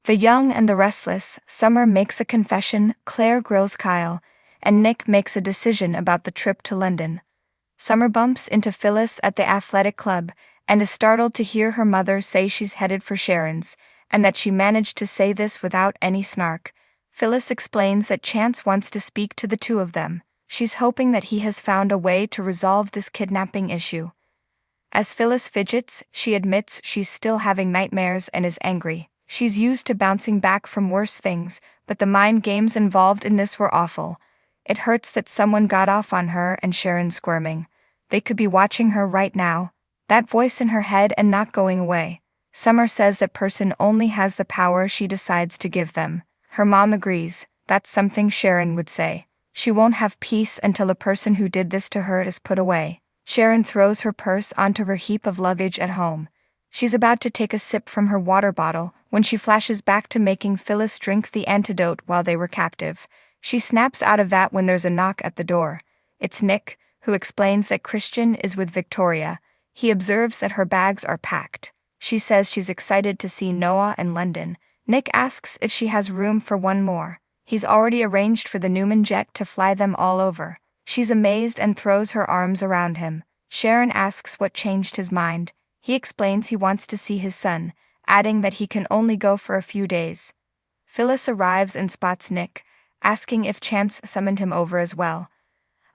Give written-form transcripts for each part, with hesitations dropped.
The Young and the Restless, Summer makes a confession, Claire grills Kyle, and Nick makes a decision about the trip to London. Summer bumps into Phyllis at the athletic club, and is startled to hear her mother say she's headed for Sharon's, and that she managed to say this without any snark. Phyllis explains that Chance wants to speak to the two of them. She's hoping that he has found a way to resolve this kidnapping issue. As Phyllis fidgets, she admits she's still having nightmares and is angry. She's used to bouncing back from worse things, but the mind games involved in this were awful. It hurts that someone got off on her and Sharon squirming. They could be watching her right now. That voice in her head and not going away. Summer says that person only has the power she decides to give them. Her mom agrees. That's something Sharon would say. She won't have peace until the person who did this to her is put away. Sharon throws her purse onto her heap of luggage at home. She's about to take a sip from her water bottle when she flashes back to making Phyllis drink the antidote while they were captive. She snaps out of that when there's a knock at the door. It's Nick, who explains that Christian is with Victoria. He observes that her bags are packed. She says she's excited to see Noah and London. Nick asks if she has room for one more. He's already arranged for the Newman jet to fly them all over. She's amazed and throws her arms around him. Sharon asks what changed his mind. He explains he wants to see his son, adding that he can only go for a few days. Phyllis arrives and spots Nick, asking if Chance summoned him over as well.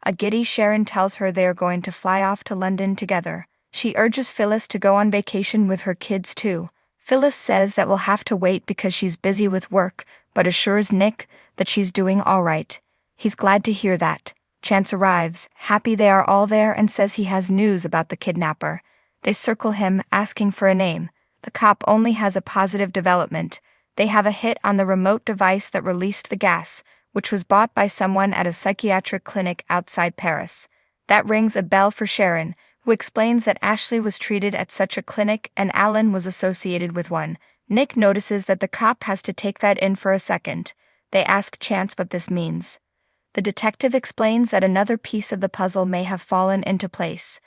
A giddy Sharon tells her they are going to fly off to London together. She urges Phyllis to go on vacation with her kids too. Phyllis says that will have to wait because she's busy with work, but assures Nick that she's doing all right. He's glad to hear that. Chance arrives, happy they are all there, and says he has news about the kidnapper. They circle him, asking for a name. The cop only has a positive development. They have a hit on the remote device that released the gas, which was bought by someone at a psychiatric clinic outside Paris. That rings a bell for Sharon, who explains that Ashley was treated at such a clinic and Alan was associated with one. Nick notices that the cop has to take that in for a second. They ask Chance what this means. The detective explains that another piece of the puzzle may have fallen into place.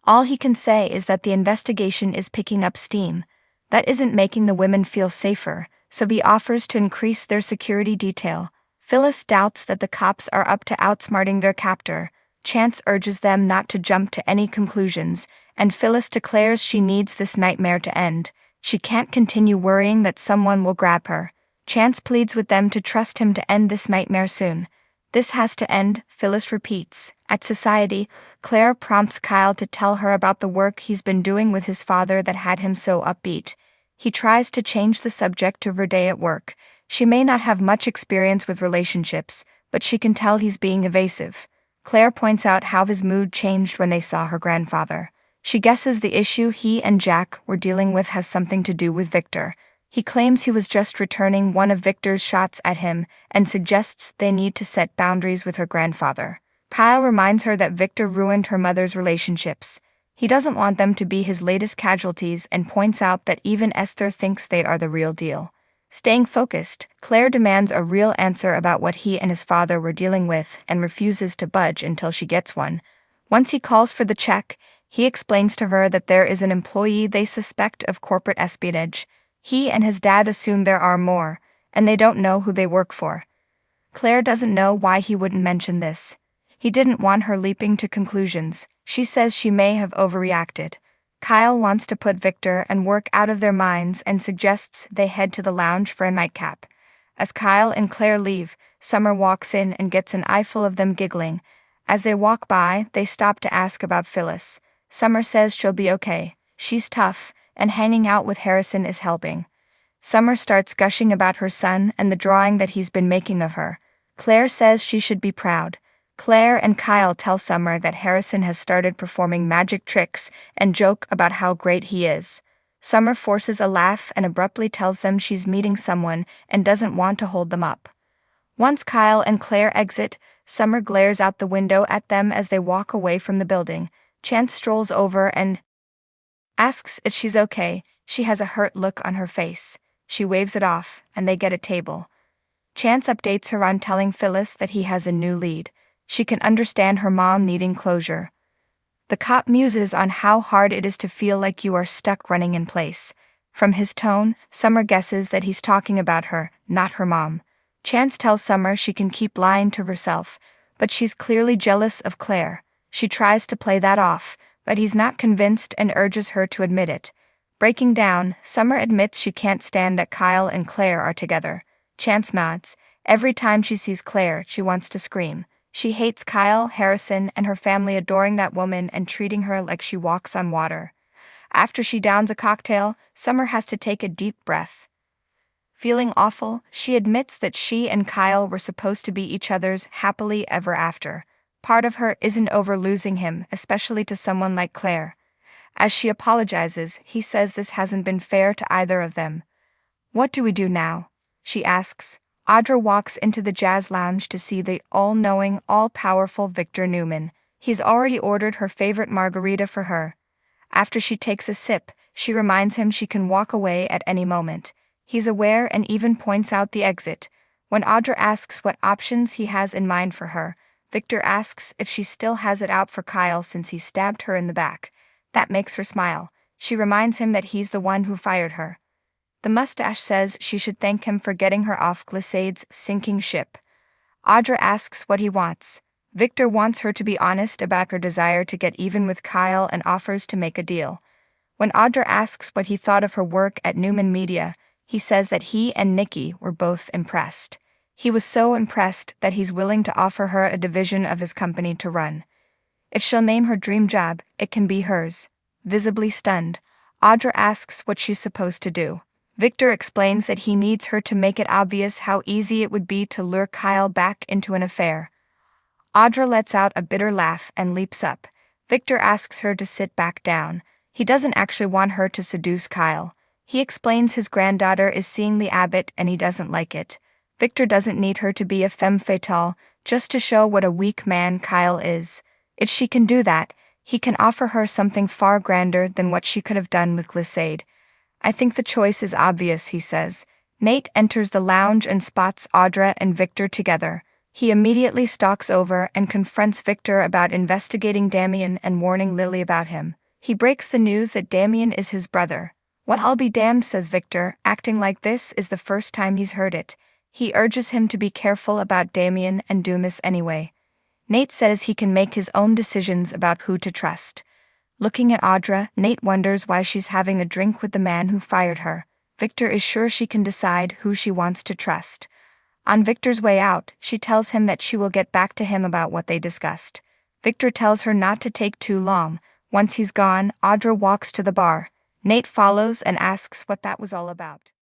All he can say is that the investigation is picking up steam. That isn't making the women feel safer, so he offers to increase their security detail. Phyllis doubts that the cops are up to outsmarting their captor. Chance urges them not to jump to any conclusions, and Phyllis declares she needs this nightmare to end. She can't continue worrying that someone will grab her. Chance pleads with them to trust him to end this nightmare soon. This has to end, Phyllis repeats. At Society, Claire prompts Kyle to tell her about the work he's been doing with his father that had him so upbeat. He tries to change the subject to her day at work. She may not have much experience with relationships, but she can tell he's being evasive. Claire points out how his mood changed when they saw her grandfather. She guesses the issue he and Jack were dealing with has something to do with Victor. He claims he was just returning one of Victor's shots at him and suggests they need to set boundaries with her grandfather. Kyle reminds her that Victor ruined her mother's relationships. He doesn't want them to be his latest casualties and points out that even Esther thinks they are the real deal. Staying focused, Claire demands a real answer about what he and his father were dealing with and refuses to budge until she gets one. Once he calls for the check, he explains to her that there is an employee they suspect of corporate espionage. He and his dad assume there are more, and they don't know who they work for. Claire doesn't know why he wouldn't mention this. He didn't want her leaping to conclusions. She says she may have overreacted. Kyle wants to put Victor and work out of their minds and suggests they head to the lounge for a nightcap. As Kyle and Claire leave, Summer walks in and gets an eyeful of them giggling. As they walk by, they stop to ask about Phyllis. Summer says she'll be okay. She's tough, and hanging out with Harrison is helping. Summer starts gushing about her son and the drawing that he's been making of her. Claire says she should be proud. Claire and Kyle tell Summer that Harrison has started performing magic tricks and joke about how great he is. Summer forces a laugh and abruptly tells them she's meeting someone and doesn't want to hold them up. Once Kyle and Claire exit, Summer glares out the window at them as they walk away from the building. Chance strolls over and asks if she's okay. She has a hurt look on her face. She waves it off, and they get a table. Chance updates her on telling Phyllis that he has a new lead. She can understand her mom needing closure. The cop muses on how hard it is to feel like you are stuck running in place. From his tone, Summer guesses that he's talking about her, not her mom. Chance tells Summer she can keep lying to herself, but she's clearly jealous of Claire. She tries to play that off, but he's not convinced and urges her to admit it. Breaking down, Summer admits she can't stand that Kyle and Claire are together. Chance nods. Every time she sees Claire, she wants to scream. She hates Kyle, Harrison, and her family adoring that woman and treating her like she walks on water. After she downs a cocktail, Summer has to take a deep breath. Feeling awful, she admits that she and Kyle were supposed to be each other's happily ever after. Part of her isn't over losing him, especially to someone like Claire. As she apologizes, he says this hasn't been fair to either of them. "What do we do now?" she asks. Audra walks into the jazz lounge to see the all-knowing, all-powerful Victor Newman. He's already ordered her favorite margarita for her. After she takes a sip, she reminds him she can walk away at any moment. He's aware and even points out the exit. When Audra asks what options he has in mind for her, Victor asks if she still has it out for Kyle since he stabbed her in the back. That makes her smile. She reminds him that he's the one who fired her. The mustache says she should thank him for getting her off Glissade's sinking ship. Audra asks what he wants. Victor wants her to be honest about her desire to get even with Kyle and offers to make a deal. When Audra asks what he thought of her work at Newman Media, he says that he and Nikki were both impressed. He was so impressed that he's willing to offer her a division of his company to run. If she'll name her dream job, it can be hers. Visibly stunned, Audra asks what she's supposed to do. Victor explains that he needs her to make it obvious how easy it would be to lure Kyle back into an affair. Audra lets out a bitter laugh and leaps up. Victor asks her to sit back down. He doesn't actually want her to seduce Kyle. He explains his granddaughter is seeing the Abbott and he doesn't like it. Victor doesn't need her to be a femme fatale, just to show what a weak man Kyle is. If she can do that, he can offer her something far grander than what she could have done with Glissade. "I think the choice is obvious," he says. Nate enters the lounge and spots Audra and Victor together. He immediately stalks over and confronts Victor about investigating Damien and warning Lily about him. He breaks the news that Damien is his brother. "Well, I'll be damned," says Victor, acting like this is the first time he's heard it. He urges him to be careful about Damien and Dumas anyway. Nate says he can make his own decisions about who to trust. Looking at Audra, Nate wonders why she's having a drink with the man who fired her. Victor is sure she can decide who she wants to trust. On Victor's way out, she tells him that she will get back to him about what they discussed. Victor tells her not to take too long. Once he's gone, Audra walks to the bar. Nate follows and asks what that was all about.